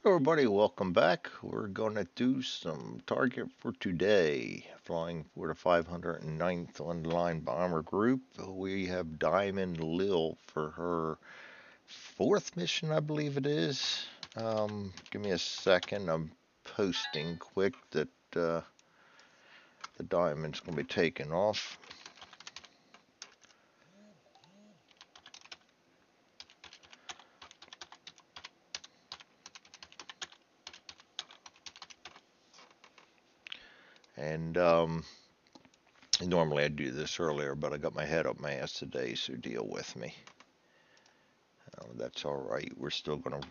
Hello everybody, welcome back. We're going to do some target for today. Flying for the 509th Line Bomber Group. We have Diamond Lil for her fourth mission, I believe it is. Give me a second. I'm posting quick that the diamond's going to be taken off. And normally I'd do this earlier, but I got my head up my ass today, so deal with me. That's all right. We're still going to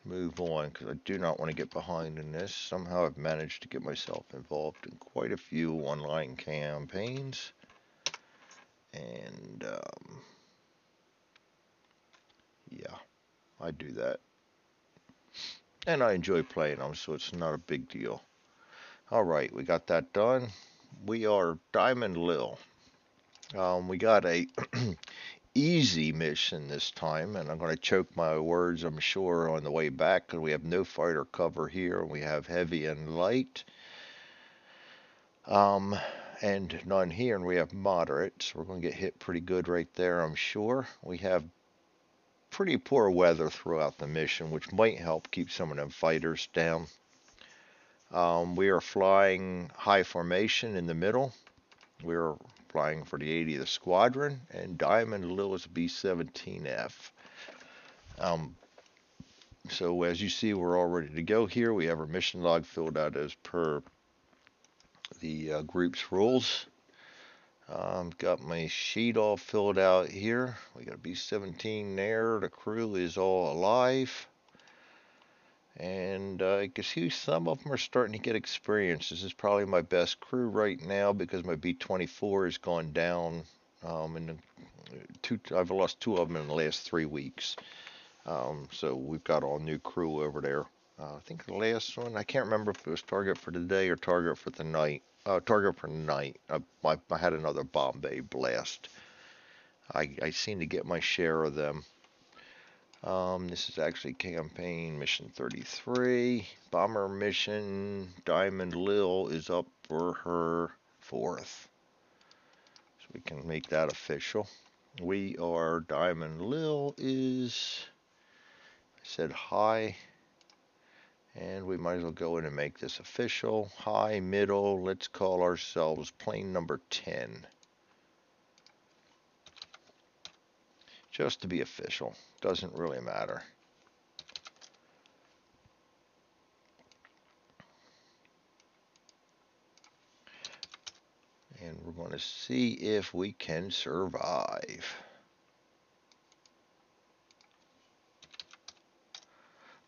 move on because I do not want to get behind in this. Somehow I've managed to get myself involved in quite a few online campaigns, and yeah, I do that, and I enjoy playing them, so it's not a big deal. All right, we got that done. We are Diamond Lil. We got a easy mission this time, and I'm going to choke my words, I'm sure, on the way back because we have no fighter cover here. We have heavy and light. Um, and none here, and we have moderate, so we're going to get hit pretty good right there, I'm sure. We have pretty poor weather throughout the mission, which might help keep some of them fighters down. We are flying high formation in the middle. We're flying for the 80th Squadron, and Diamond Lewis B-17F. Um, so as you see, we're all ready to go here. We have our mission log filled out as per the group's rules. Got my sheet all filled out here. We got a B-17 there. The crew is all alive. And you can see some of them are starting to get experience. This is probably my best crew right now because my B-24 has gone down. I've lost two of them in the last 3 weeks. So we've got all new crew over there. I think the last one, I can't remember if it was target for the day or target for the night. Target for the night. I had another Bombay blast. I seem to get my share of them. This is actually campaign mission 33. Bomber mission. Diamond Lil is up for her fourth. So we can make that official. We are Diamond Lil is, I said hi. And we might as well go in and make this official. High, middle, let's call ourselves plane number 10. Just to be official. Doesn't really matter. And we're going to see if we can survive.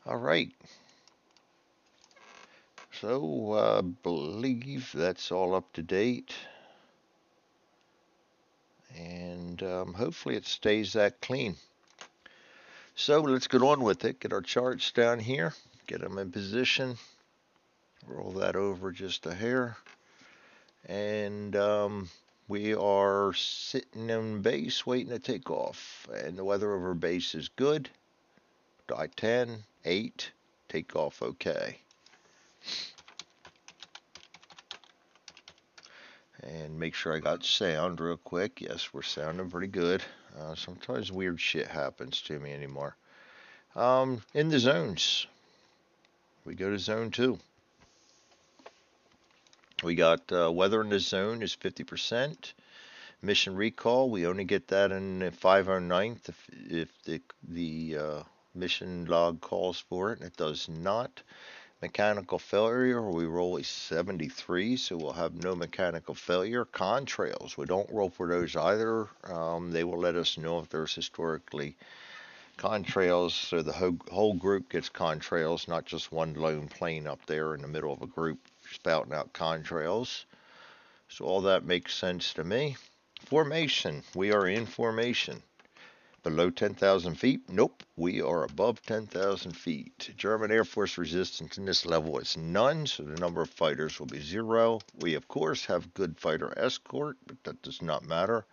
All right. So I believe that's all up to date. And hopefully it stays that clean. So let's get on with it. Get our charts down here. Get them in position. Roll that over just a hair. And we are sitting in base waiting to take off. And the weather over base is good. Die 10, 8, take off okay. And make sure I got sound real quick. Yes, we're sounding pretty good. Sometimes weird shit happens to me anymore. In the zones, we go to zone 2. We got weather in the zone is 50%. Mission recall, we only get that in the 509th if the mission log calls for it, and it does not. Mechanical failure, we roll a 73, so we'll have no mechanical failure. Contrails, we don't roll for those either. They will let us know if there's historically contrails, so the whole group gets contrails, not just one lone plane up there in the middle of a group spouting out contrails. So all that makes sense to me. Formation, we are in formation. Below 10,000 feet? Nope, we are above 10,000 feet. German Air Force resistance in this level is none, so the number of fighters will be 0. We, of course, have good fighter escort, but that does not matter.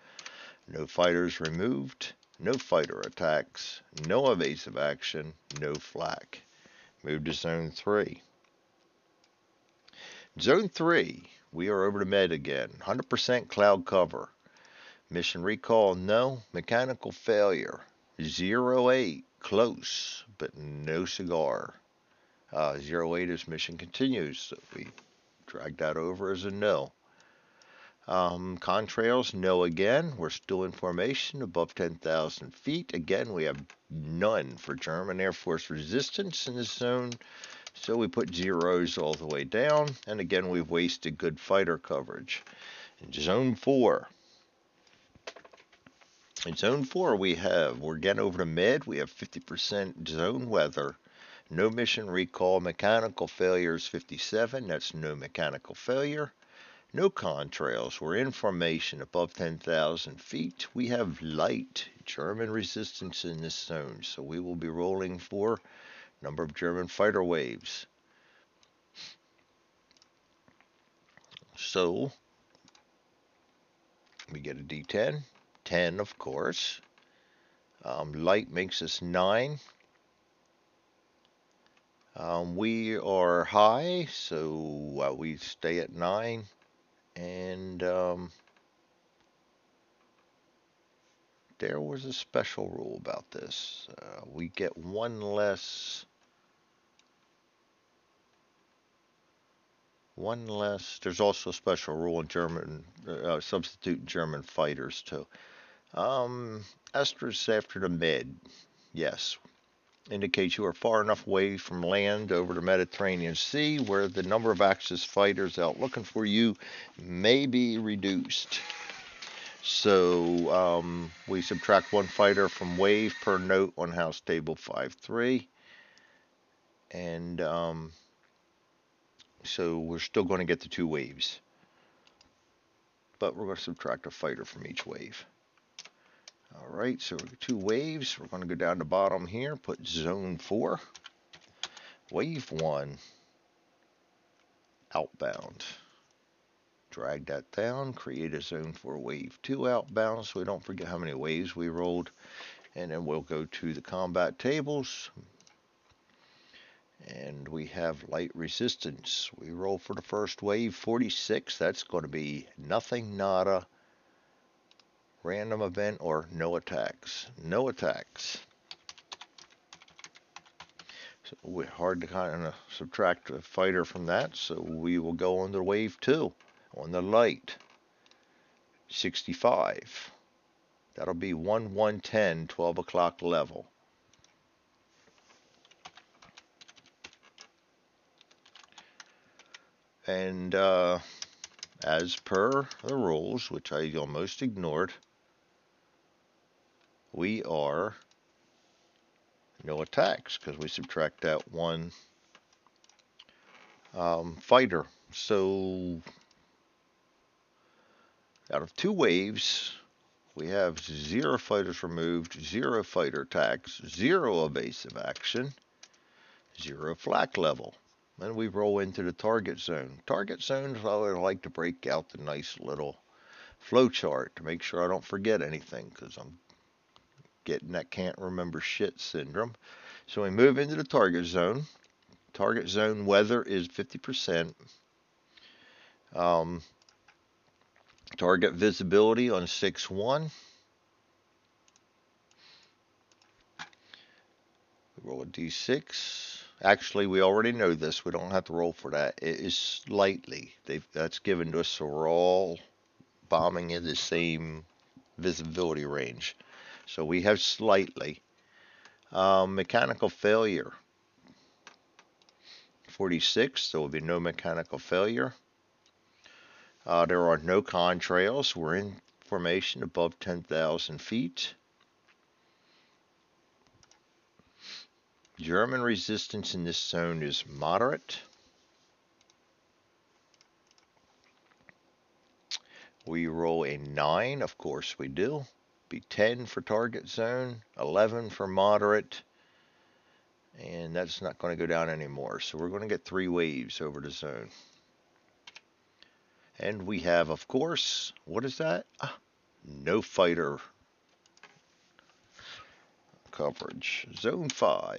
No fighters removed, no fighter attacks, no evasive action, no flak. Move to Zone 3. Zone 3, we are over to med again. 100% cloud cover. Mission recall, no. Mechanical failure, 08. Close, but no cigar. 08 is mission continues, so we drag that over as a no. Contrails, no again. We're still in formation above 10,000 feet. Again, we have none for German Air Force resistance in this zone, so we put zeros all the way down. And again, we've wasted good fighter coverage. In Zone 4, we're getting over to mid. We have 50% zone weather. No mission recall. Mechanical failure is 57. That's no mechanical failure. No contrails. We're in formation above 10,000 feet. We have light German resistance in this zone, so we will be rolling for number of German fighter waves. So we get a D10. 10, of course. Light makes us 9. We are high, so we stay at 9. And there was a special rule about this. We get one less. There's also a special rule in German, substitute German fighters too. Asterisk after the mid. Yes. Indicates you are far enough away from land over the Mediterranean Sea where the number of Axis fighters out looking for you may be reduced. So we subtract 1 fighter from wave per note on house table 5-3. And so we're still going to get the 2 waves. But we're going to subtract a fighter from each wave. Alright, so 2 waves. We're going to go down the bottom here, put Zone 4. Wave 1. Outbound. Drag that down, create a Zone 4 Wave 2 outbound so we don't forget how many waves we rolled. And then we'll go to the combat tables. And we have light resistance. We roll for the first wave, 46. That's going to be nothing, nada, random event, or no attacks. No attacks. So we're hard to kind of subtract a fighter from that. So we will go on to wave 2 on the light. 65. That'll be 1-1-10, 12 o'clock level. And as per the rules, which I almost ignored, we are no attacks because we subtract that 1 fighter. So out of 2 waves, we have 0 fighters removed, 0 fighter attacks, 0 evasive action, 0 flak level. Then we roll into the target zone. Target zones, I would like to break out the nice little flow chart to make sure I don't forget anything because I'm getting that can't remember shit syndrome. So we move into the target zone. Target zone weather is 50%. Target visibility on 6-1. We roll a d6. Actually, we already know this. We don't have to roll for that. It is slightly. That's given to us, so we're all bombing in the same visibility range. So we have slightly. Mechanical failure. 46. There will be no mechanical failure. There are no contrails. We're in formation above 10,000 feet. German resistance in this zone is moderate. We roll a 9, of course we do. Be 10 for target zone, 11 for moderate, and that's not going to go down anymore. So we're going to get 3 waves over the zone. And we have, of course, what is that? No fighter coverage. Zone 5.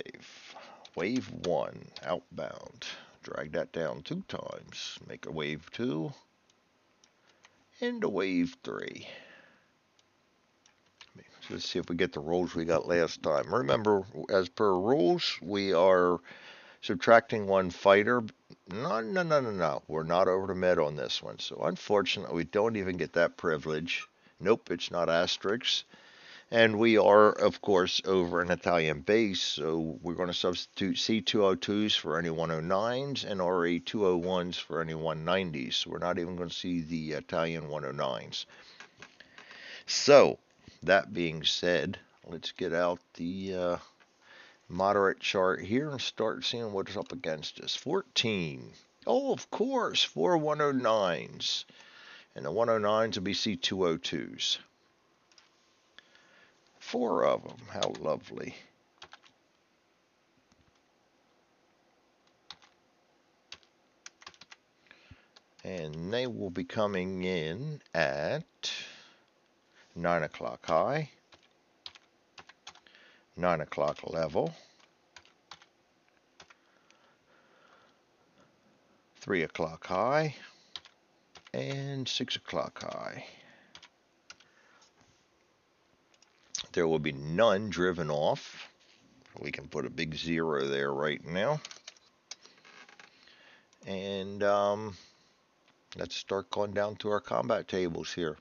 Wave 1, outbound. Drag that down 2 times. Make a wave 2. Into wave 3. Let's see if we get the rules we got last time. Remember, as per rules, we are subtracting one fighter. No. We're not over the med on this one. So unfortunately, we don't even get that privilege. Nope, it's not asterisk. And we are, of course, over an Italian base. So we're going to substitute C202s for any 109s and RE201s for any 190s. So we're not even going to see the Italian 109s. So, that being said, let's get out the moderate chart here and start seeing what's up against us. 14. Oh, of course, 4 109s. And the 109s will be C202s. 4 of them. How lovely. And they will be coming in at 9 o'clock high, 9 o'clock level, 3 o'clock high, and 6 o'clock high. There will be none driven off. We can put a big 0 there right now. And let's start going down to our combat tables here.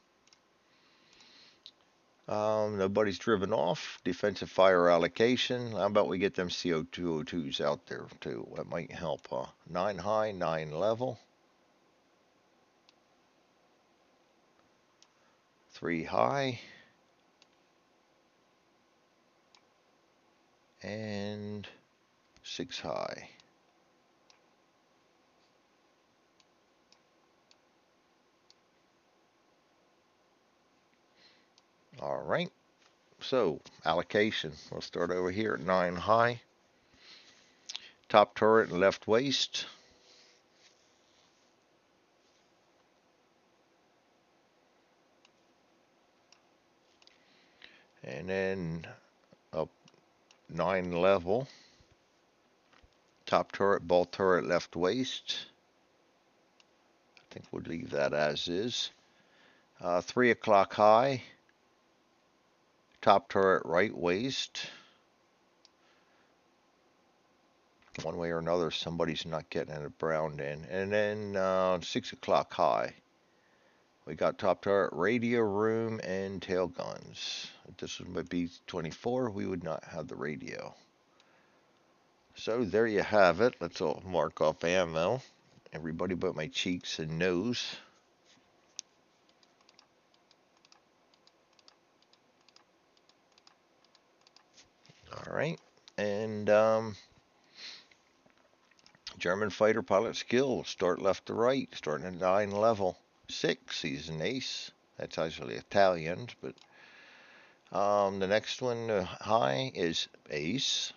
Nobody's driven off. Defensive fire allocation. How about we get them CO202s out there too? That might help. 9 high, 9 level. 3 high. And 6 high. All right. So, allocation. We'll start over here at 9 high. Top turret and left waist. And then up 9 level. Top turret, ball turret, left waist. I think we'll leave that as is. 3 o'clock high. Top turret, right waist. One way or another, somebody's not getting it browned in. And then 6 o'clock high. We got top turret, radio room, and tail guns. If this was my B-24, we would not have the radio. So there you have it. Let's all mark off ammo. Everybody but my cheeks and nose. All right. And German fighter pilot skill. Start left to right. Starting at 9 level. 6. He's an ace. That's actually Italian, but the next one high is ace.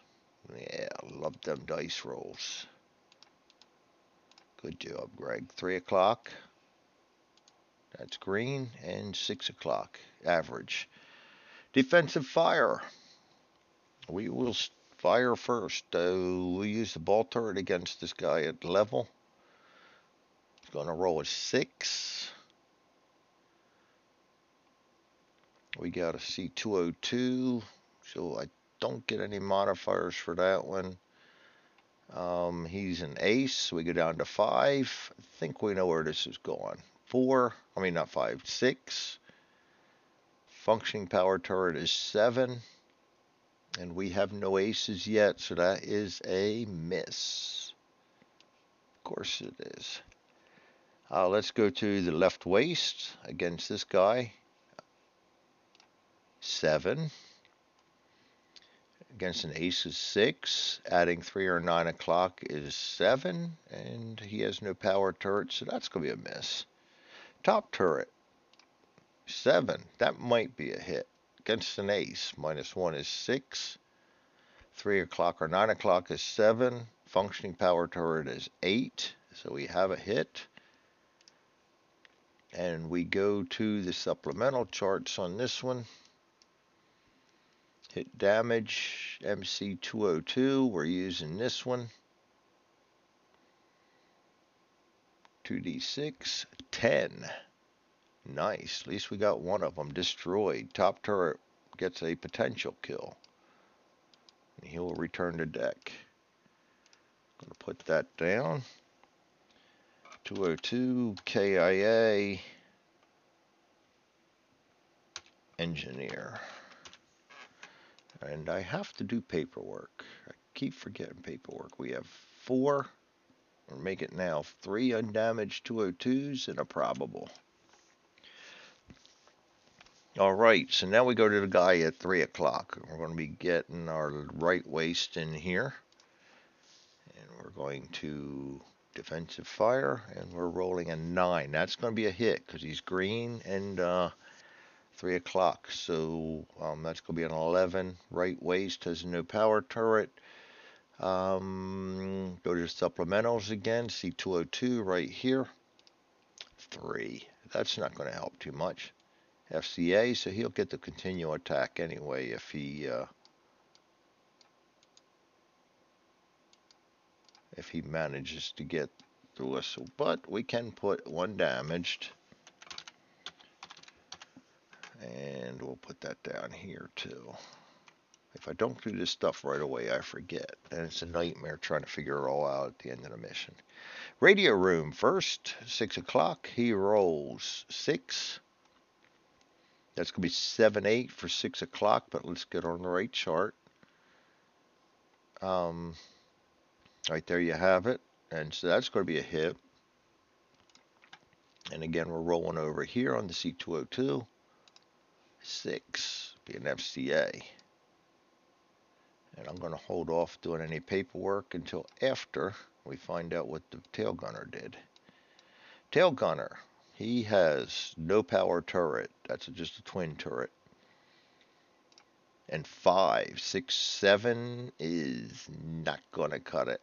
Yeah, love them dice rolls. Good job, Greg. 3 o'clock. That's green. And 6 o'clock. Average. Defensive fire. We will fire first. We'll use the ball turret against this guy at level. It's going to roll a 6. We got a C202. So I don't get any modifiers for that one. He's an ace. We go down to 5. I think we know where this is going. 4. I mean, not 5. 6. Functioning power turret is 7. And we have no aces yet, so that is a miss. Of course it is. Let's go to the left waist against this guy. 7. Against an ace is 6. Adding 3 or 9 o'clock is 7. And he has no power turret, so that's going to be a miss. Top turret. 7. That might be a hit. Against an ace. -1 is 6. 3 o'clock or 9 o'clock is 7. Functioning power turret is 8. So we have a hit. And we go to the supplemental charts on this one. Hit damage, MC202. We're using this one. 2d6, 10. Nice. At least we got one of them destroyed. Top turret gets a potential kill. And he will return to deck. I'm going to put that down. 202, KIA, engineer. And I have to do paperwork. I keep forgetting paperwork. We have 4, or make it now, 3 undamaged 202s and a probable. Alright, so now we go to the guy at 3 o'clock. We're going to be getting our right waist in here. And we're going to defensive fire, and we're rolling a 9. That's going to be a hit because he's green and 3 o'clock. So that's going to be an 11. Right waist has no power turret. Go to supplementals again. C202 right here. 3. That's not going to help too much. FCA, so he'll get the continue attack anyway if he manages to get through us. But we can put 1 damaged, and we'll put that down here too. If I don't do this stuff right away, I forget, and it's a nightmare trying to figure it all out at the end of the mission. Radio room first, 6 o'clock. He rolls 6. That's going to be 7-8 for 6 o'clock, but let's get on the right chart. Right there you have it. And so that's going to be a hit. And again, we're rolling over here on the C202. 6, be an FCA. And I'm going to hold off doing any paperwork until after we find out what the tail gunner did. Tail gunner. He has no power turret. That's just a twin turret. And 5, 6, 7 is not going to cut it.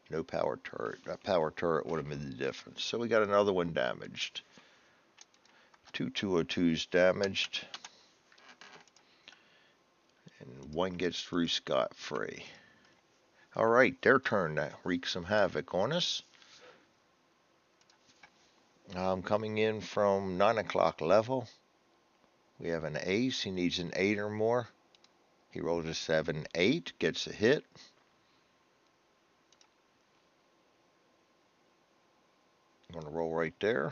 No power turret. That power turret would have made the difference. So we got another one damaged. 2 202s damaged. And 1 gets through scot-free. Alright, their turn to wreak some havoc on us. Coming in from 9 o'clock level, we have an ace. He needs an 8 or more. He rolls a 7-8, gets a hit. I'm going to roll right there.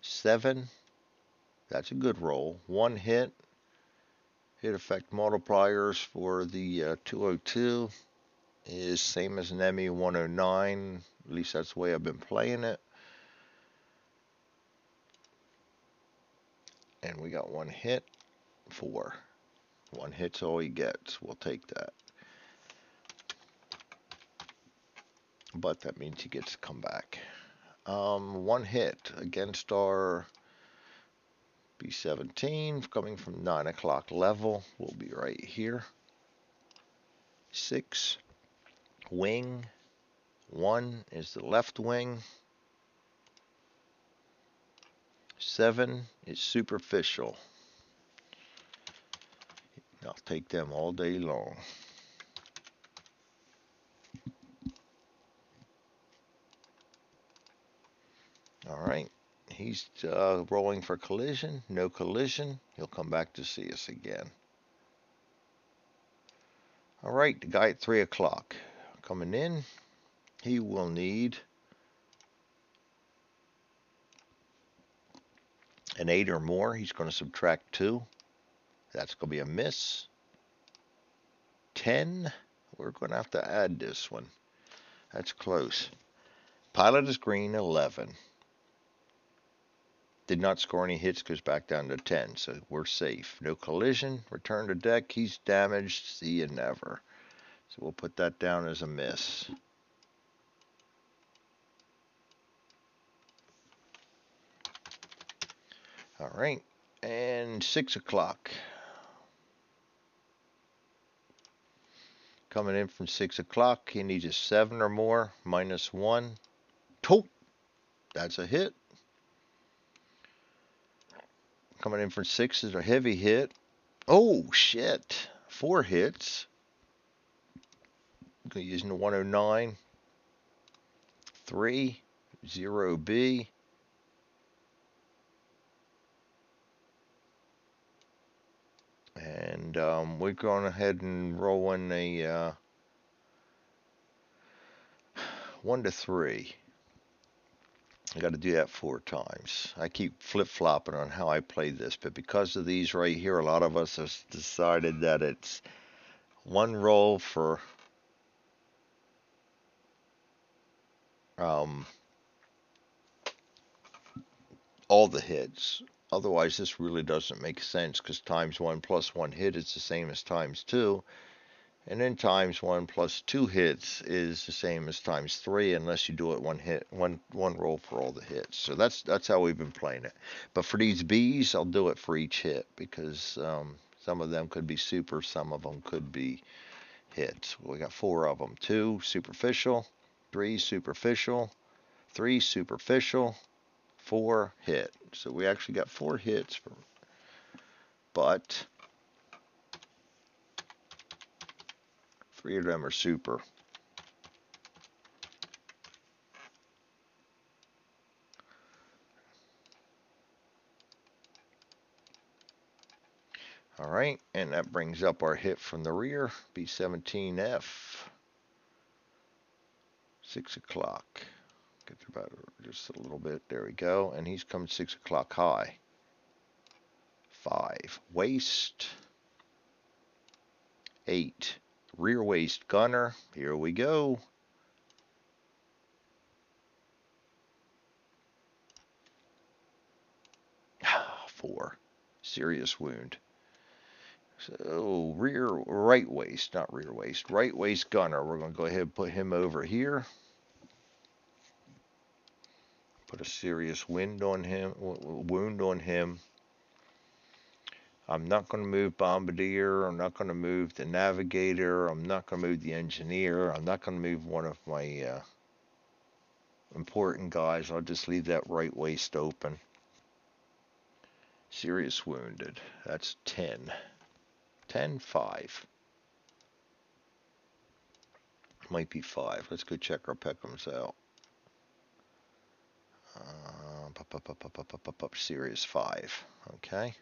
7, that's a good roll. 1 hit. Hit effect multipliers for the 202 is same as an ME 109. At least that's the way I've been playing it. And we got 1 hit. 4. 1 hit's all he gets. We'll take that. But that means he gets to come back. 1 hit against our B17 coming from 9 o'clock level. We'll be right here. 6. Wing. 1 is the left wing. 7 is superficial. I'll take them all day long. Alright, he's rolling for collision. No collision. He'll come back to see us again. Alright, the guy at 3 o'clock coming in. He will need an 8 or more. He's going to subtract 2. That's going to be a miss. 10. We're going to have to add this one. That's close. Pilot is green, 11. Did not score any hits, goes back down to 10, so we're safe. No collision. Return to deck. He's damaged. See you never. So we'll put that down as a miss. Alright, and 6 o'clock. Coming in from 6 o'clock, he needs a 7 or more, -1. That's a hit. coming in for 6 is a heavy hit. Oh, shit. 4 hits. Using the 109. 3. 0B. And we're going ahead and roll in a 1 to 3. I got to do that 4 times. I keep flip-flopping on how I play this, but because of these right here, a lot of us have decided that it's one roll for all the hits. Otherwise, this really doesn't make sense, because times 1 plus 1 hit is the same as times 2. And then times 1 plus 2 hits is the same as times 3, unless you do it one roll for all the hits. So that's how we've been playing it. But for these Bs, I'll do it for each hit, because some of them could be super, some of them could be hits. We got 4 of them. 2 superficial, 3 superficial, 3 superficial, 4 hit. So we actually got 4 hits, but 3 of them are super. All right, and that brings up our hit from the rear, B17F. 6 o'clock. Get about just a little bit. There we go. And he's coming 6 o'clock high. 5. Waist. 8. Rear waist gunner. Here we go. 4. Serious wound. So right waist, not rear waist. Right waist gunner. We're going to go ahead and put him over here. Put a serious wound on him. I'm not going to move Bombardier. I'm not going to move the Navigator. I'm not going to move the Engineer. I'm not going to move one of my important guys. I'll just leave that right waist open. Serious wounded. That's 10. 10, 5. Might be 5. Let's go check our Peckhams out. Serious 5. Okay.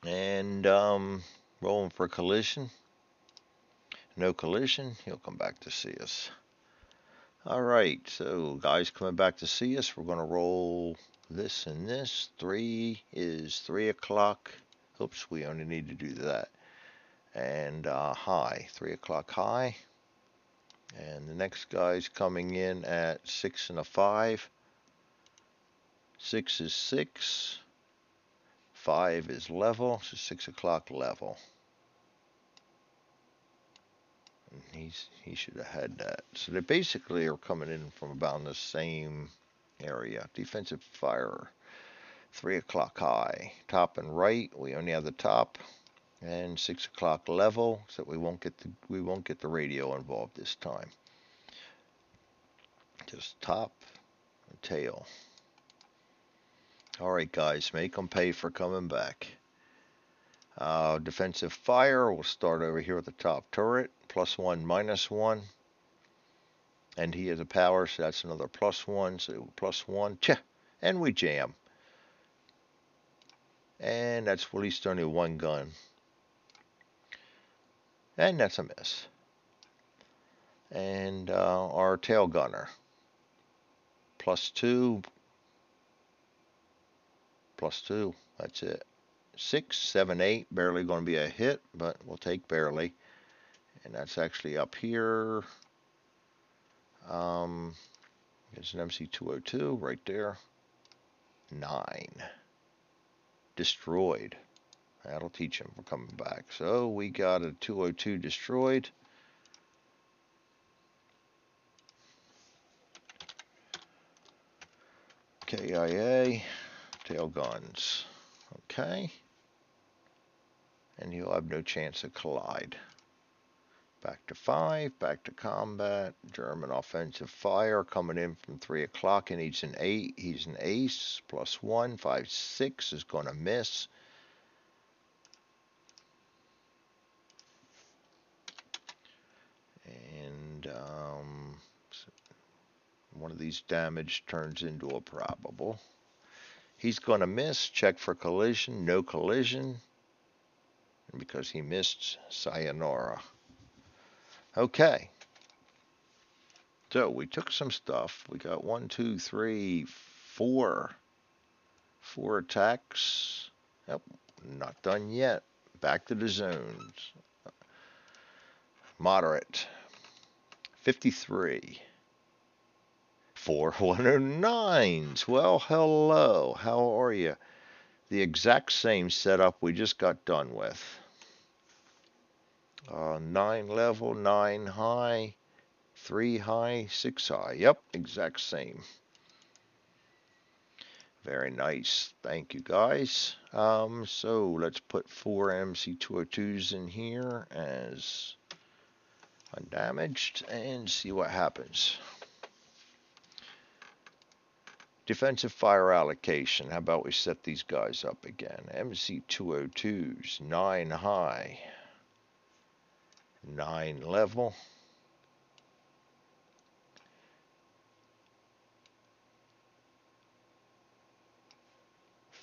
And rolling for collision. No collision. He'll come back to see us. All right, so guys coming back to see us. We're going to roll this and this. 3 is 3 o'clock. Oops, we only need to do that. And high, 3 o'clock high. And the next guy's coming in at 6 and a 5. 6 is 6. 5 is level, so 6 o'clock level. And he should have had that. So they basically are coming in from about the same area. Defensive fire, 3 o'clock high. Top and right, we only have the top. And 6 o'clock level, so we won't get the radio involved this time. Just top and tail. All right, guys, make them pay for coming back. Defensive fire, we'll start over here with the top turret. +1, -1. And he has a power, so that's another +1. So +1. And we jam. And that's released only 1 gun. And that's a miss. And our tail gunner. +2. +2. That's it. 6, 7, 8. Barely going to be a hit, but we'll take barely. And that's actually up here. It's an MC202 right there. 9. Destroyed. That'll teach him for coming back. So we got a 202 destroyed. KIA. Tail guns. Okay. And he'll have no chance to collide. Back to 5, back to combat. German offensive fire coming in from 3 o'clock, and he's an 8. He's an ace. +1, 5, 6 is going to miss. And one of these damage turns into a probable. He's going to miss. Check for collision. No collision. And because he missed, sayonara. Okay. So we took some stuff. We got 1, 2, 3, 4. 4 attacks. Yep, not done yet. Back to the zones. Moderate. 53. 4 109s. Well, hello. How are you? The exact same setup we just got done with. 9 level, 9 high, 3 high, 6 high. Yep, exact same. Very nice. Thank you, guys. So let's put 4 MC202s in here as undamaged and see what happens. Defensive fire allocation. How about we set these guys up again? MC202s, 9 high, 9 level.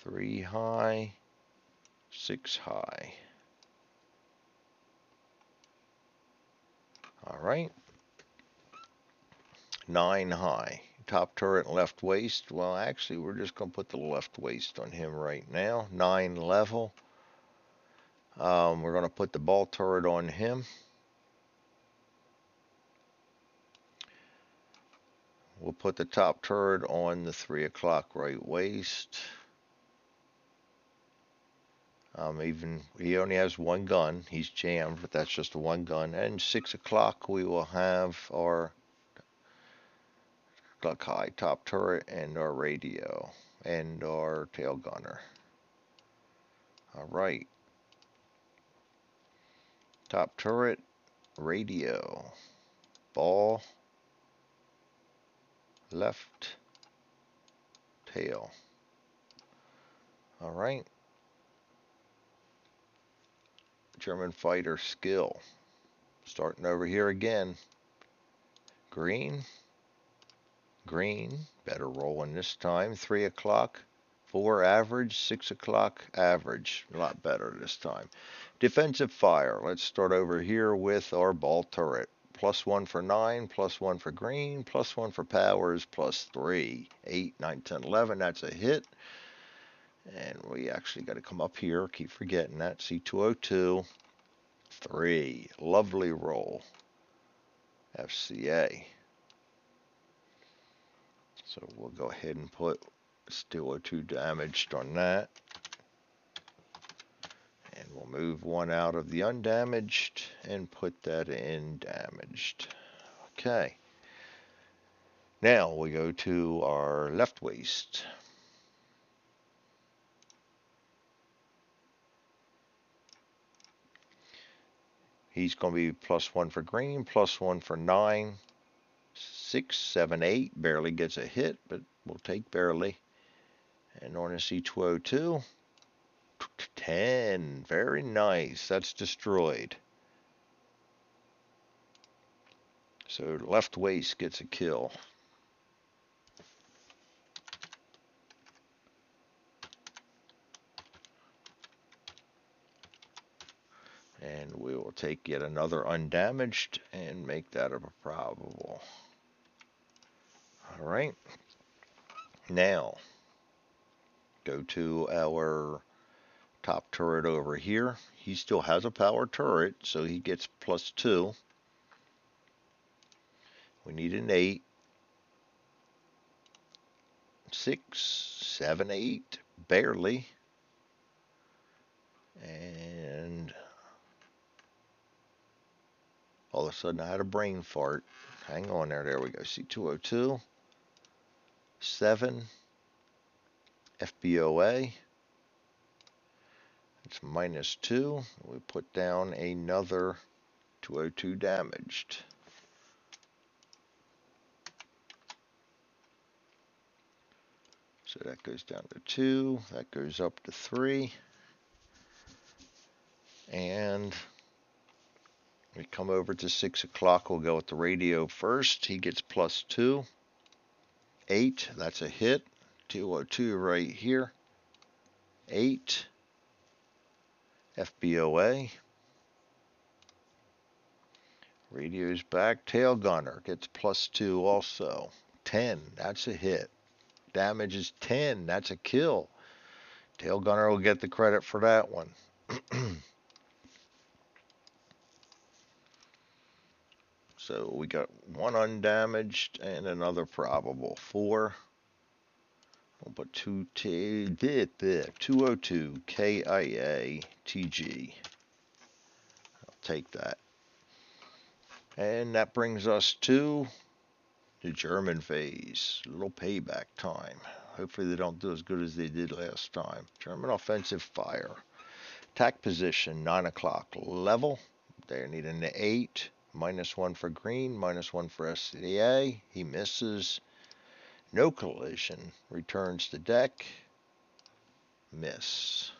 Three high, 6 high. All right. 9 high. Top turret and left waist. Well, actually, we're just going to put the left waist on him right now. 9 level. We're going to put the ball turret on him. We'll put the top turret on the 3 o'clock right waist. Even he only has 1 gun. He's jammed, but that's just a 1 gun. And 6 o'clock we will have our high top turret and our radio and our tail gunner. All right. Top turret, radio, ball, left, tail. All right. German fighter skill. Starting over here again. Green, green. Better rolling this time. 3 o'clock. 4 average. 6 o'clock average. A lot better this time. Defensive fire. Let's start over here with our ball turret. +1 for 9, +1 for green, +1 for powers, +3. 8, 9, 10, 11. That's a hit. And we actually got to come up here. Keep forgetting that. C202. 3. Lovely roll. FCA. So we'll go ahead and put still 2 damaged on that. And we'll move 1 out of the undamaged and put that in damaged. Okay. Now we go to our left waist. He's going to be +1 for green, +1 for 9, 6, 7, 8. Barely gets a hit, but we'll take barely. And on a C202, 10. Very nice. That's destroyed. So left waist gets a kill. And we will take yet another undamaged and make that a probable. All right. Now, go to our top turret over here. He still has a power turret, so he gets +2. We need an 8. 6, 7, 8. Barely. And all of a sudden I had a brain fart. Hang on there. There we go. C202. 7. FBOA. It's -2. We put down another 202 damaged. So that goes down to 2. That goes up to 3. And we come over to 6 o'clock. We'll go with the radio first. He gets +2. 8. That's a hit. 202 right here. 8. FBOA. Radio's back. Tail gunner gets +2 also. 10. That's a hit. Damage is 10. That's a kill. Tail gunner will get the credit for that one. So we got one undamaged and another probable. 4. We'll put 202 KIA TG. I'll take that. And that brings us to the German phase. A little payback time. Hopefully they don't do as good as they did last time. German offensive fire. Attack position, 9 o'clock. Level, they're needing the 8. -1 for green, -1 for SCA. He misses. No collision. Returns to deck. Miss.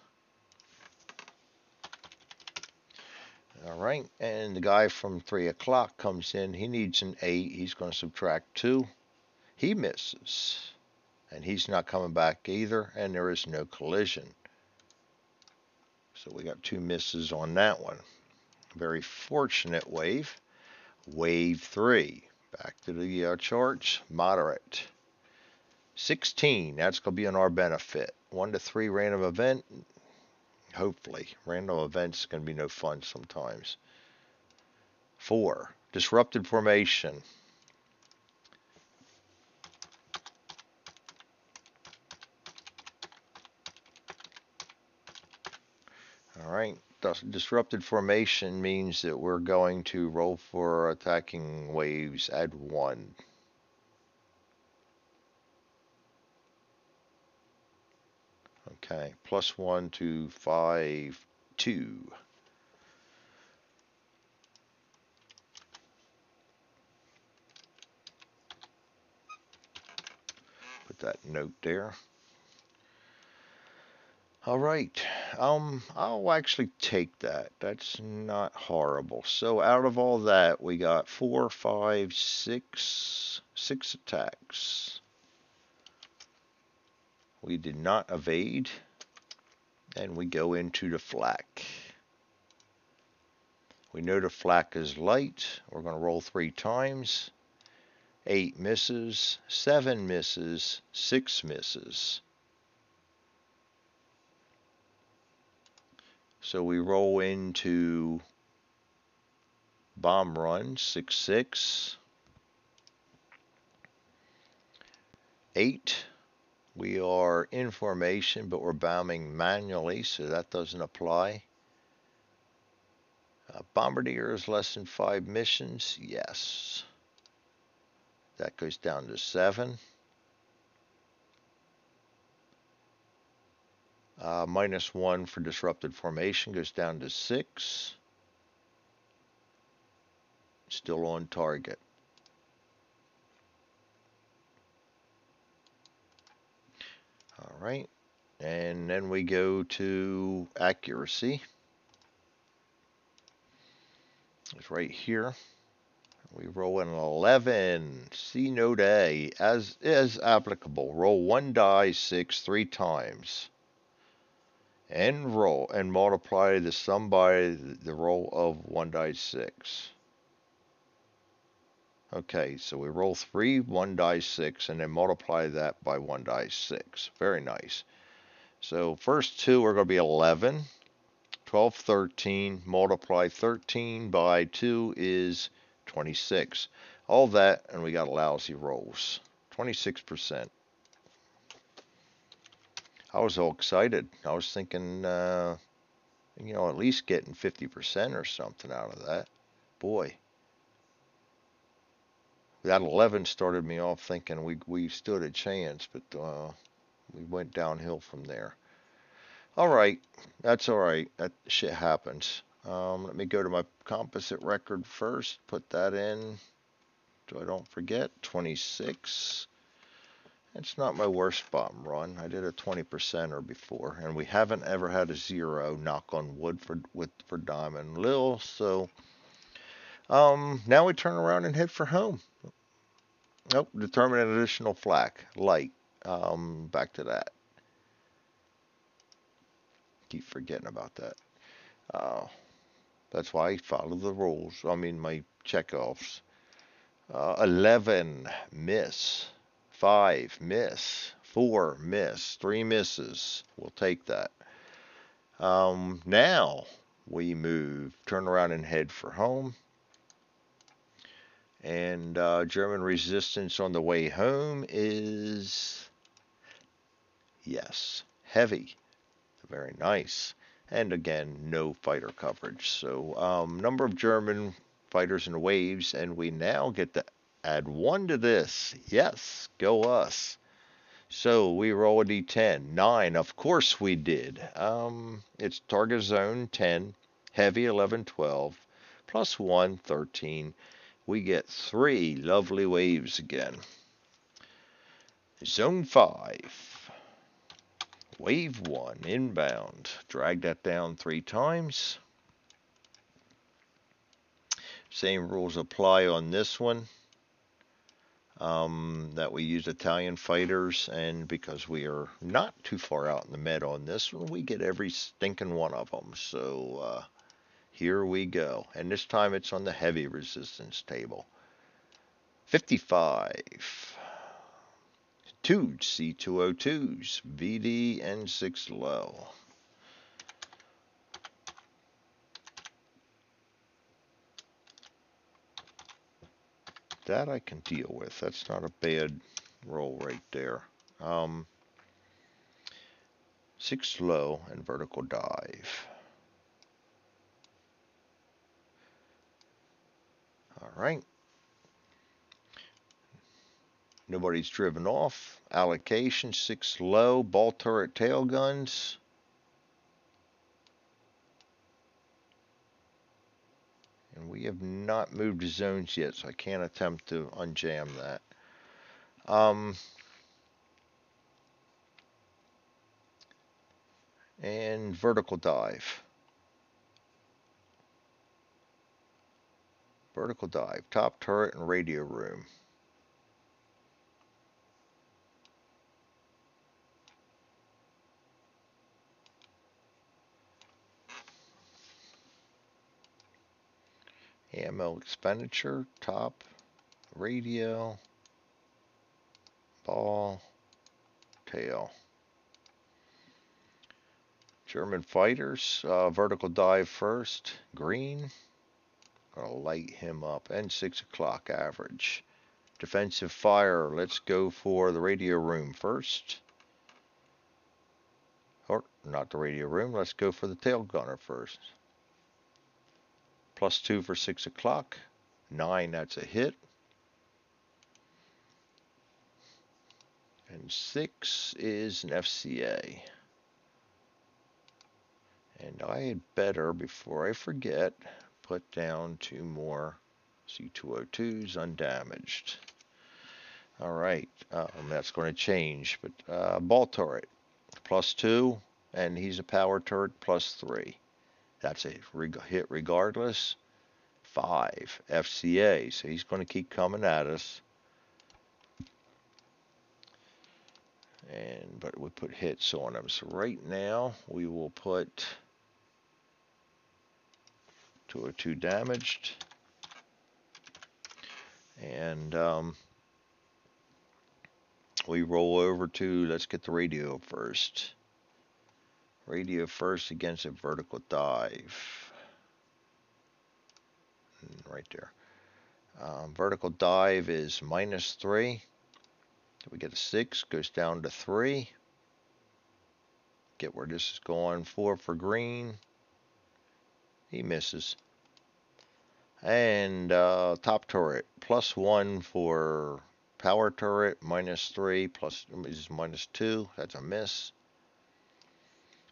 Alright, and the guy from 3 o'clock comes in. He needs an 8. He's going to subtract 2. He misses. And he's not coming back either, and there is no collision. So we got 2 misses on that one. Very fortunate wave. Wave 3. Back to the charts. Moderate. 16. That's going to be in our benefit. 1 to 3 random event. Hopefully. Random events going to be no fun sometimes. 4. Disrupted formation. Alright. Disrupted formation means that we're going to roll for attacking waves. Add 1. Okay. +1 to 5, 2. Put that note there. All right. I'll actually take that. That's not horrible. So out of all that, we got 4, 5, 6 attacks. We did not evade, and we go into the flak. We know the flak is light. We're going to roll 3 times. 8 misses, 7 misses, 6 misses. So we roll into bomb run, 6, 6. 8. We are in formation, but we're bombing manually, so that doesn't apply. Bombardier is less than 5 missions. Yes. That goes down to 7. -1 for disrupted formation goes down to 6. Still on target. All right. And then we go to accuracy. It's right here. We roll an 11. C note A. As is applicable. Roll 1 die 6 3 times. And roll and multiply the sum by the roll of 1 die 6. Okay, so we roll 3 1 die 6 and then multiply that by 1 die 6. Very nice. So first 2 are going to be 11. 12, 13. Multiply 13 by 2 is 26. All that, and we got lousy rolls. 26%. I was all excited. I was thinking, at least getting 50% or something out of that. Boy. That 11 started me off thinking we stood a chance, but we went downhill from there. All right, that's all right. That shit happens. Let me go to my composite record first. Put that in so I don't forget. 26. It's not my worst bottom run. I did a 20%er before, and we haven't ever had a zero. Knock on wood for Diamond Lil. So now we turn around and head for home. Nope, determine an additional flag. Light. Back to that. Keep forgetting about that. Uh, that's why I follow the rules. I mean, my checkoffs. 11, miss. 5, miss. 4, miss. 3 misses. We'll take that. Now we move, turn around and head for home. And German resistance on the way home is, yes, heavy. Very nice. And again, no fighter coverage. So number of German fighters in waves, and we now get to add 1 to this. Yes, go us. So we roll a d10. 9, of course we did. It's target zone 10, heavy 11, 12, plus 1, 13. We get 3 lovely waves again. Zone 5. Wave 1, inbound. Drag that down 3 times. Same rules apply on this one. That we use Italian fighters, and because we are not too far out in the med on this one, we get every stinking one of them. So here we go. And this time it's on the heavy resistance table. 55. 2 C202s, VD and 6 low. That I can deal with. That's not a bad roll right there. 6 low and vertical dive. All right. Nobody's driven off. Allocation 6 low. Ball turret tail guns. And we have not moved to zones yet, so I can't attempt to unjam that. And vertical dive. Vertical dive. Top turret and radio room. Ammo expenditure. Top. Radio. Ball. Tail. German fighters. Vertical dive first. Green. Gonna light him up. And 6 o'clock average. Defensive fire. Let's go for the radio room first. Or not the radio room. Let's go for the tail gunner first. Plus 2 for 6 o'clock. 9, that's a hit. And 6 is an FCA. And I had better, before I forget, put down 2 more C202s undamaged. All right, that's going to change. But ball turret, plus 2, and he's a power turret, plus 3. That's a hit regardless. 5, FCA, so he's going to keep coming at us. But we put hits on him. So right now we will put 202 damaged. And we roll over to, let's get the radio first. Radio first against a vertical dive. Right there. Vertical dive is minus 3. We get a 6, goes down to 3. Get where this is going. 4 for green. He misses. And top turret, plus 1 for power turret, minus 3, plus is minus 2. That's a miss.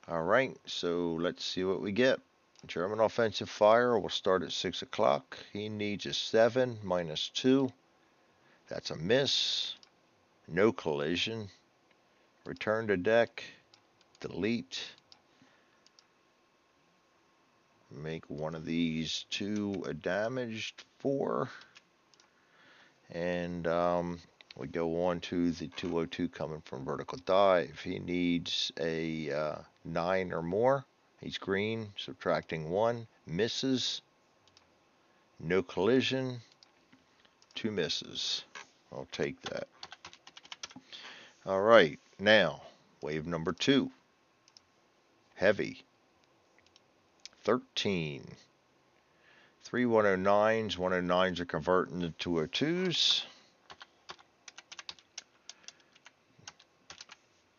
All right, so let's see what we get. German offensive fire will start at 6 o'clock. He needs a 7 minus 2. That's a miss. No collision. Return to deck. Delete. Make one of these 2 a damaged 4. And we go on to the 202 coming from vertical dive. He needs a 9 or more. He's green, subtracting 1. Misses. No collision. 2 misses. I'll take that. All right, now wave number 2. Heavy. 13. 3 109s. 109s are converting to 202s.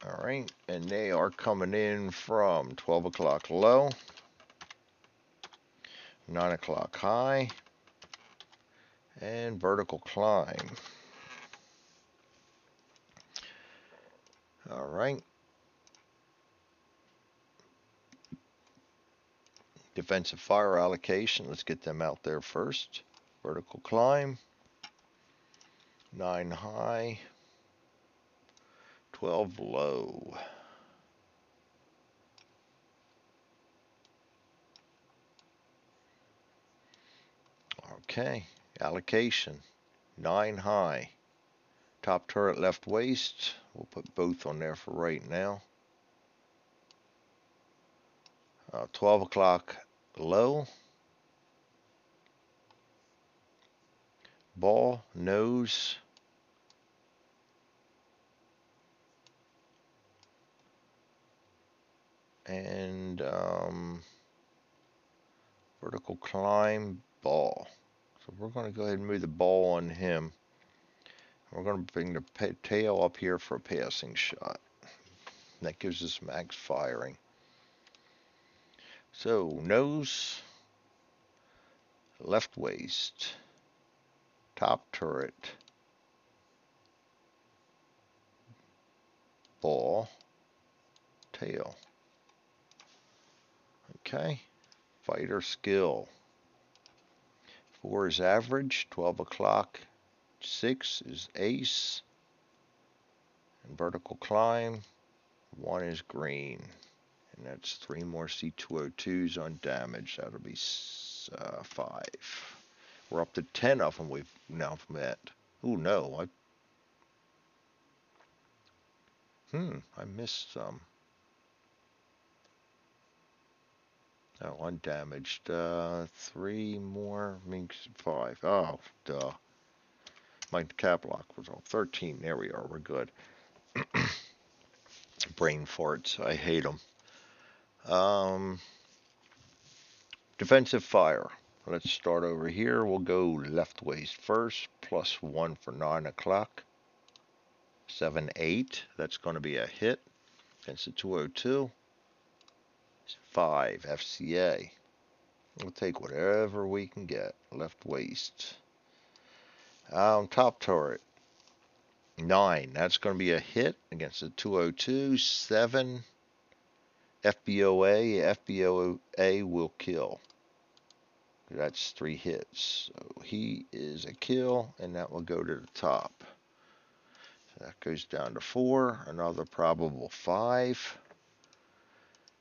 All right, and they are coming in from 12 o'clock low, 9 o'clock high, and vertical climb. All right. Defensive fire allocation. Let's get them out there first. Vertical climb. 9 high. 12 low. Okay. Allocation. 9 high. Top turret left waist. We'll put both on there for right now. 12 o'clock low. Ball, nose. And vertical climb, ball. So we're going to go ahead and move the ball on him. We're going to bring the tail up here for a passing shot. That gives us max firing. So nose, left waist, top turret, ball, tail. Okay, fighter skill. 4 is average, 12 o'clock, 6 is ace, and vertical climb, 1 is green. And that's 3 more C202s on damage. That'll be 5. We're up to 10 of them we've now met. Oh no, I missed some. Oh, undamaged. 3 more means 5. Oh, duh. My cap lock was on 13. There we are. We're good. Brain farts. I hate them. Defensive fire. Let's start over here. We'll go left waist first. +1 for 9 o'clock. 7, 8. That's going to be a hit. Against the 202. 5, FCA. We'll take whatever we can get. Left waist. Top turret. 9. That's going to be a hit against the 202. 7. FBOA. FBOA will kill. That's 3 hits. So he is a kill, and that will go to the top. So that goes down to 4. Another probable 5.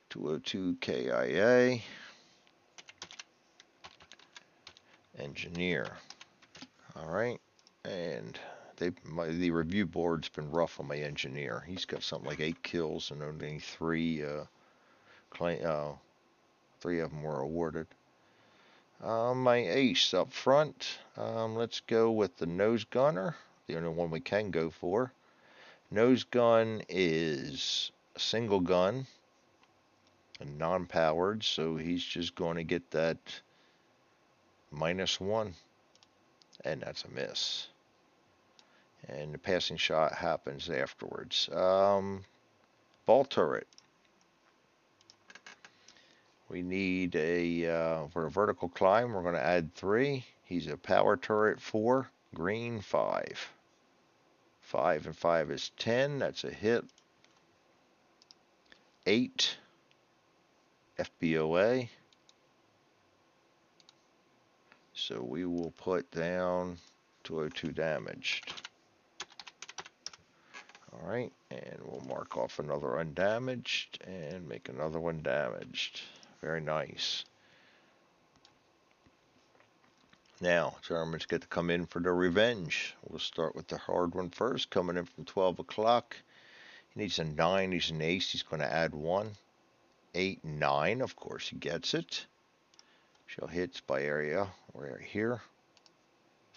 202 KIA. Engineer. All right, and the review board's been rough on my engineer. He's got something like 8 kills and only 3 3 of them were awarded. My ace up front. Let's go with the nose gunner, the only one we can go for. Nose gun is a single gun and non-powered, so he's just going to get that -1, and that's a miss. And the passing shot happens afterwards. Ball turret. We need for a vertical climb, we're going to add 3. He's a power turret 4, green 5. 5 and 5 is 10. That's a hit. 8. FBOA. So we will put down 202 damaged. All right, and we'll mark off another undamaged and make another one damaged. Very nice. Now, Germans get to come in for their revenge. We'll start with the hard one first, coming in from 12 o'clock. He needs a 9, he's an ace, he's going to add 1. 8, 9, of course he gets it. Show hits by area, we're here.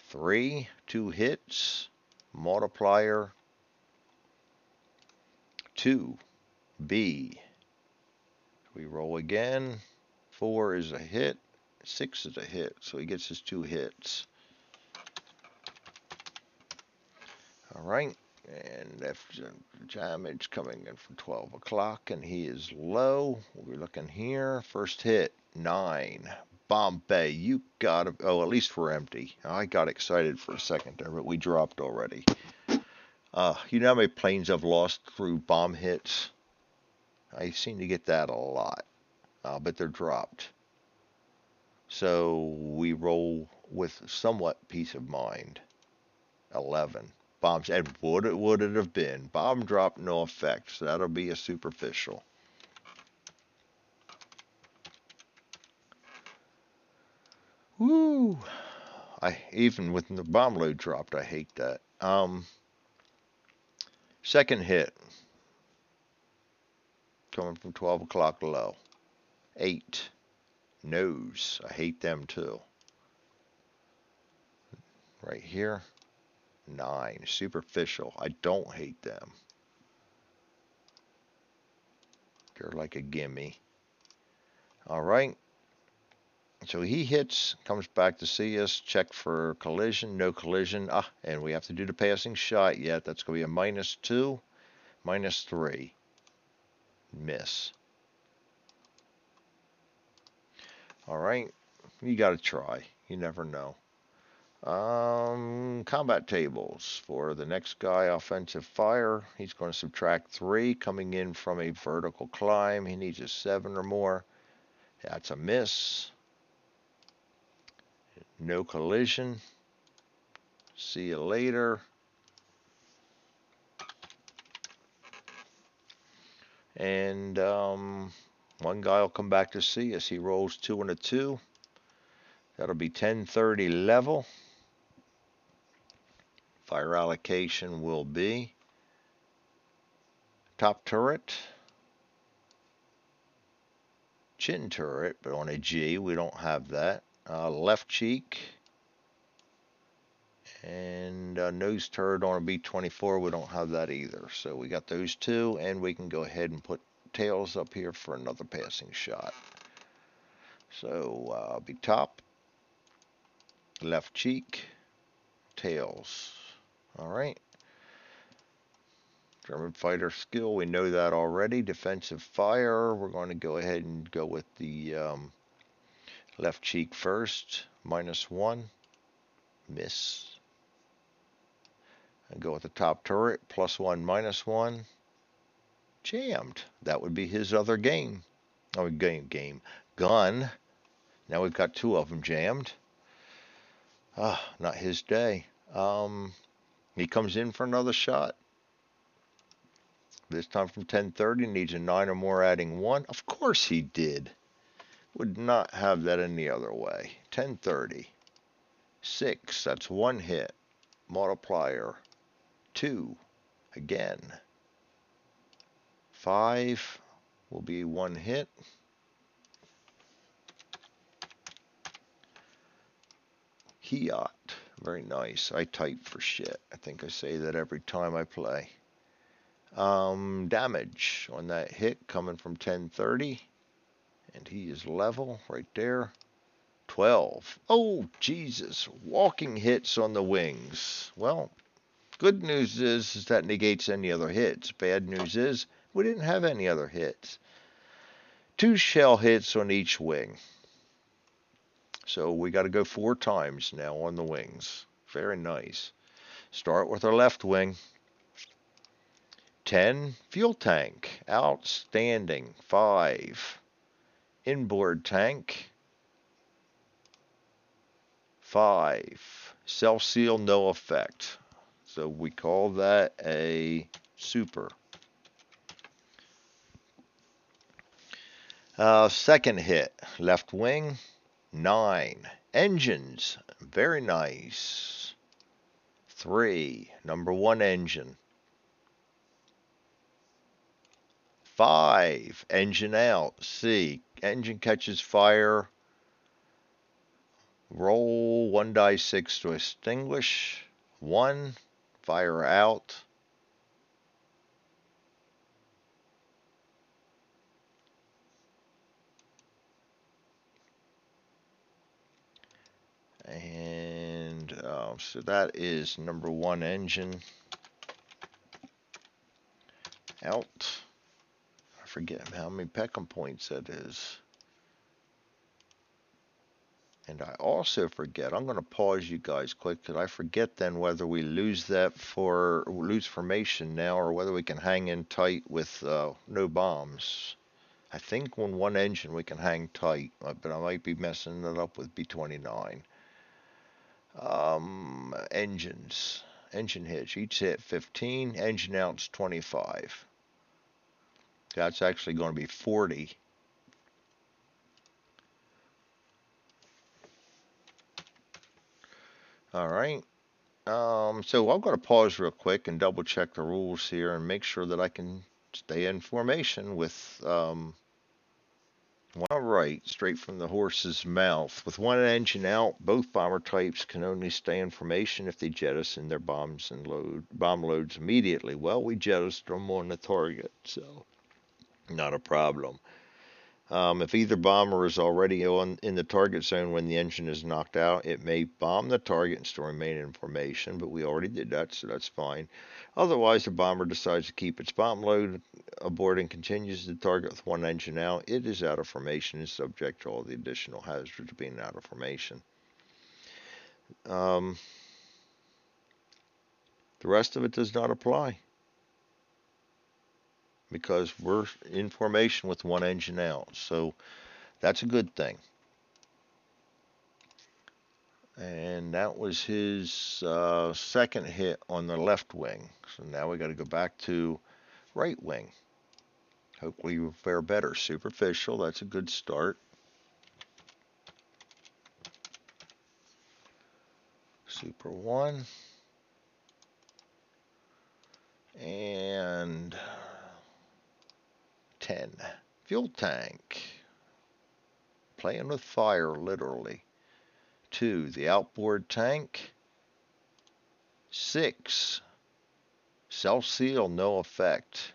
3, 2 hits, multiplier, 2, B. We roll again, 4 is a hit, 6 is a hit, so he gets his 2 hits. All right, and after damage coming in from 12 o'clock, and he is low. We're looking here, first hit, 9. Bombay, you got to, oh, at least we're empty. I got excited for a second there, but we dropped already. You know how many planes I've lost through bomb hits? I seem to get that a lot, but they're dropped. So we roll with somewhat peace of mind. 11 bombs, and would it have been? Bomb drop, no effect, so that'll be a superficial. Woo! Even with the bomb load dropped, I hate that. Second hit, coming from 12 o'clock low. 8. Nose. I hate them too. Right here. 9. Superficial. I don't hate them. They're like a gimme. Alright. So he hits, comes back to see us, check for collision, no collision. And we have to do the passing shot yet. That's going to be a -2, -3. Miss. Alright. You got to try. You never know. Combat tables for the next guy, offensive fire. He's going to subtract 3, coming in from a vertical climb. He needs a 7 or more. That's a miss. No collision. See you later. And one guy will come back to see us. He rolls 2 and a 2. That'll be 1030 level. Fire allocation will be top turret, chin turret, but on a G, we don't have that. Left cheek, and nose turret on a B-24, we don't have that either. So we got those 2, and we can go ahead and put tails up here for another passing shot. So be top, left cheek, tails. All right. German fighter skill, we know that already. Defensive fire, we're going to go ahead and go with the left cheek first. -1. Miss. And go with the top turret. +1, -1. Jammed. That would be his other game. Oh, game. Gun. Now we've got 2 of them jammed. Not his day. He comes in for another shot. This time from 1030, needs a 9 or more, adding 1. Of course he did. Would not have that any other way. 1030. 6, that's 1 hit. Multiplier, 2. Again. 5 will be 1 hit. Hiat. Very nice. I type for shit. I think I say that every time I play. Damage on that hit coming from 1030. And he is level right there. 12. Oh, Jesus. Walking hits on the wings. Well, good news is that negates any other hits. Bad news is we didn't have any other hits. 2 shell hits on each wing. So we got to go 4 times now on the wings. Very nice. Start with our left wing. 10, fuel tank. Outstanding. 5. Inboard tank. 5. Self-seal, no effect. So we call that a super. Second hit, left wing, 9. Engines, very nice. 3. Number 1 engine. 5. Engine out. C. Engine catches fire. Roll 1 die 6 to extinguish. 1. Fire out. And so that is number 1 engine out. I forget how many Peckham points that is. And I also forget, I'm going to pause you guys quick because I forget then whether we lose that for lose formation now or whether we can hang in tight with no bombs. I think when 1 engine we can hang tight, but I might be messing it up with B-29. Engines. Engine hits. Each hit 15. Engine out's 25. That's actually going to be 40. All right. So I'm going to pause real quick and double check the rules here and make sure that I can stay in formation with all right, straight from the horse's mouth. With 1 engine out, both bomber types can only stay in formation if they jettison their bombs and bomb loads immediately. Well, we jettisoned them on the target, so not a problem. If either bomber is already in the target zone when the engine is knocked out, it may bomb the target and still remain in formation, but we already did that, so that's fine. Otherwise, the bomber decides to keep its bomb load aboard and continues to target with 1 engine out. It is out of formation and subject to all the additional hazards of being out of formation. The rest of it does not apply because we're in formation with 1 engine out, so that's a good thing. And that was his second hit on the left wing. So now we got to go back to right wing. Hopefully you fare better. Superficial, that's a good start. Super 1. And 10. Fuel tank. Playing with fire, literally. 2. The outboard tank. 6. Self-seal, no effect.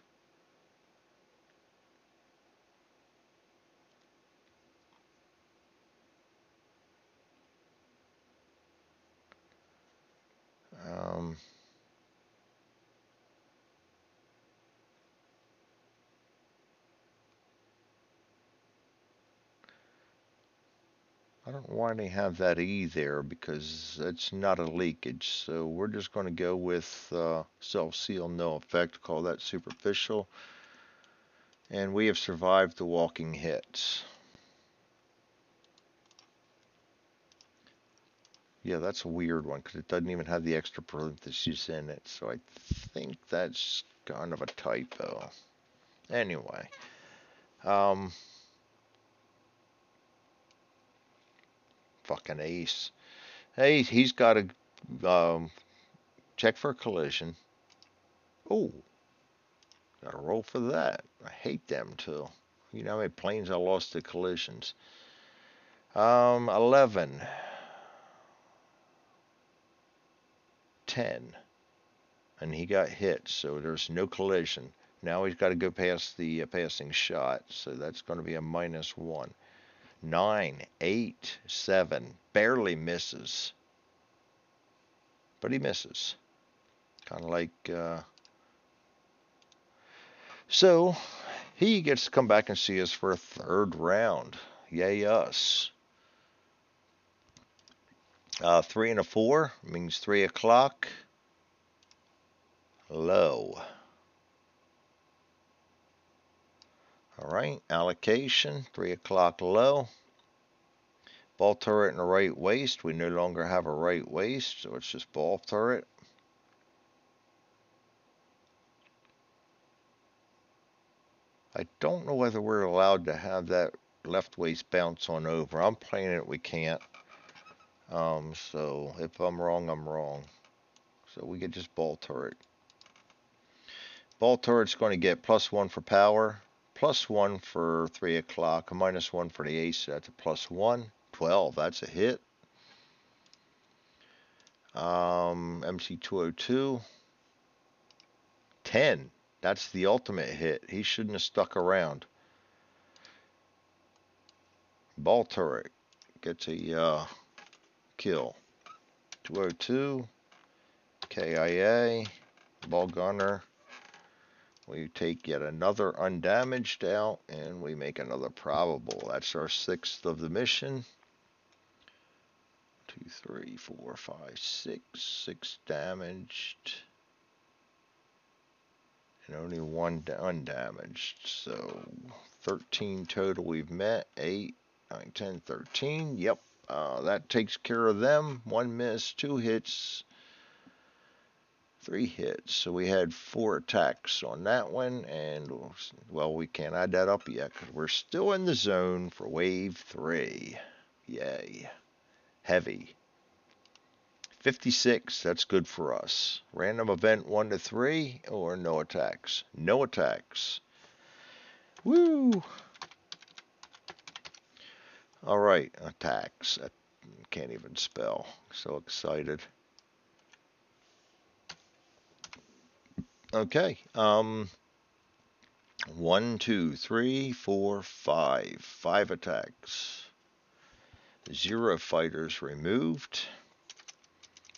I don't know why they have that E there because it's not a leakage. So we're just going to go with self-seal, no effect. Call that superficial. And we have survived the walking hits. Yeah, that's a weird one because it doesn't even have the extra parentheses in it. So I think that's kind of a typo. Anyway. Fucking ace. Hey, he's got to check for a collision. Oh, got to roll for that. I hate them too. You know how many planes I lost to collisions. 11. 10. And he got hit, so there's no collision. Now he's got to go past the passing shot, so that's going to be a -1. 9, 8, 7. Barely misses. But he misses. Kind of like... So, he gets to come back and see us for a 3rd round. Yay us. 3 and a 4 means 3 o'clock. Low. All right, allocation, 3 o'clock low. Ball turret and a right waist. We no longer have a right waist, so it's just ball turret. I don't know whether we're allowed to have that left waist bounce on over. I'm playing it, we can't. So if I'm wrong, I'm wrong. So we get just ball turret. Ball turret's going to get +1 for power, +1 for 3 o'clock, a -1 for the ace, so that's a +1. 12, that's a hit. MC202, 10. That's the ultimate hit. He shouldn't have stuck around. Ball turret gets a kill. 202, KIA, ball gunner. We take yet another undamaged out, and we make another probable. That's our 6th of the mission. 2, 3, 4, 5, 6. 6 damaged. And only 1 undamaged. So 13 total we've met. 8, 9, 10, 13. Yep. That takes care of them. 1 miss, 2 hits, 3 hits. So we had 4 attacks on that one. And, well, we can't add that up yet because we're still in the zone for wave 3. Yay. Heavy. 56, that's good for us. Random event 1 to 3 or no attacks? No attacks. Woo! All right, attacks. I can't even spell. So excited. Okay. 1, 2, 3, 4, 5. 5 attacks. 0 fighters removed.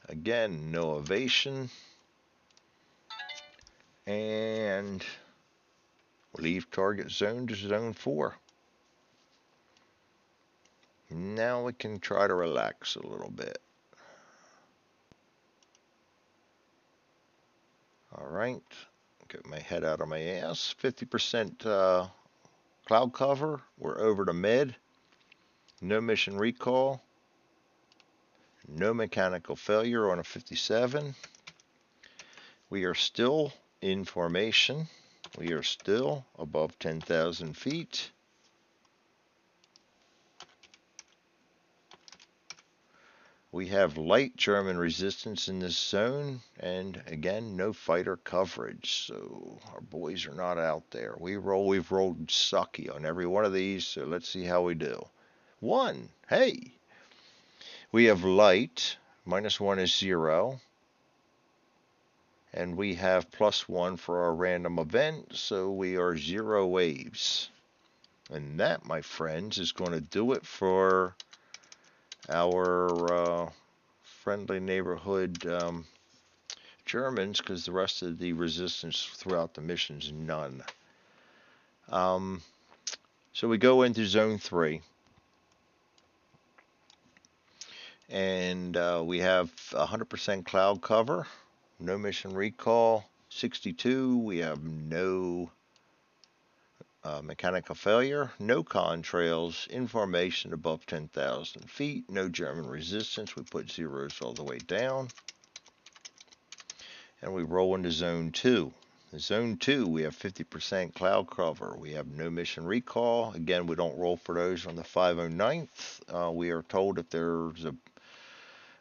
Again, no evasion. And leave target zone to zone 4. Now we can try to relax a little bit. All right, get my head out of my ass. 50% cloud cover. We're over to mid. No mission recall. No mechanical failure on a 57. We are still in formation. We are still above 10,000 feet. We have light German resistance in this zone, and again, no fighter coverage, so our boys are not out there. We've rolled sucky on every one of these, so let's see how we do. 1, hey! We have light, -1 is 0, and we have +1 for our random event, so we are 0 waves. And that, my friends, is going to do it for our friendly neighborhood Germans, because the rest of the resistance throughout the mission's none. So we go into zone 3, and we have 100% cloud cover, no mission recall. 62, we have no mechanical failure, no contrails, information above 10,000 feet, no German resistance. We put zeros all the way down. And we roll into zone 2. In zone 2, we have 50% cloud cover. We have no mission recall. Again, we don't roll for those on the 509th. We are told if there's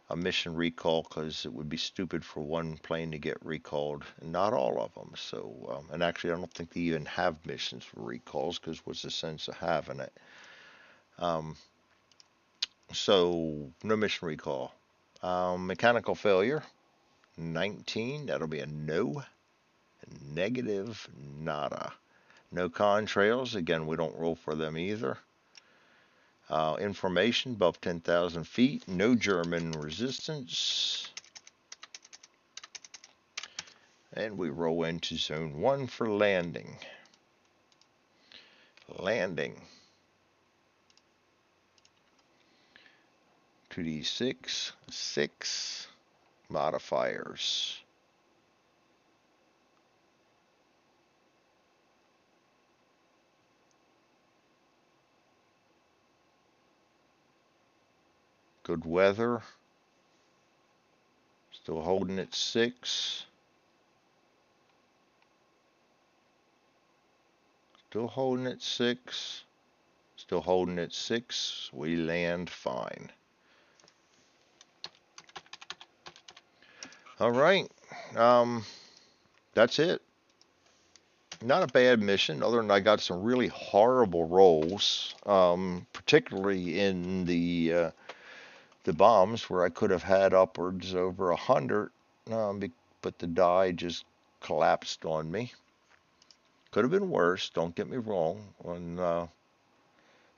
a mission recall, because it would be stupid for one plane to get recalled, and not all of them. So, and actually, I don't think they even have missions for recalls, because what's the sense of having it? So, no mission recall. Mechanical failure, 19. That'll be a no. Negative, nada. No contrails. Again, we don't roll for them either. Information above 10,000 feet. No German resistance. And we roll into zone 1 for landing. Landing. 2d6, 6 modifiers. Good weather. Still holding at 6. Still holding at 6. Still holding at 6. We land fine. All right. That's it. Not a bad mission, other than I got some really horrible rolls, particularly in the bombs where I could have had upwards over 100, but the die just collapsed on me. Could have been worse. Don't get me wrong. On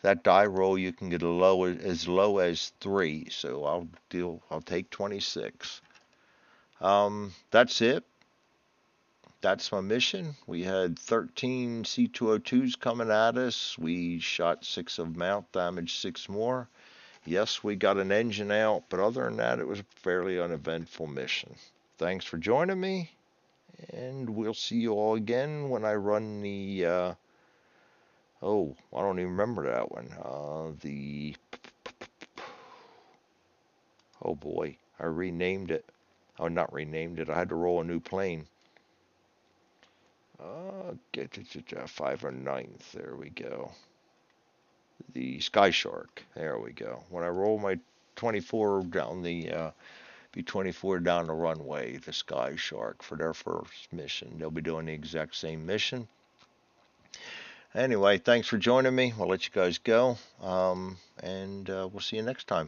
that die roll, you can get as low as 3, so I'll take 26. That's it. That's my mission. We had 13 C202s coming at us. We shot 6 of them out, damaged 6 more. Yes, we got an engine out, but other than that, it was a fairly uneventful mission. Thanks for joining me, and we'll see you all again when I run the, I don't even remember that one. Oh boy, I renamed it. Oh, not renamed it. I had to roll a new plane. Get to 509th. There we go. The Sky Shark. There we go. When I roll my 24 down the B-24 down the runway, the Sky Shark, for their first mission. They'll be doing the exact same mission. Anyway, thanks for joining me. I'll let you guys go, and we'll see you next time.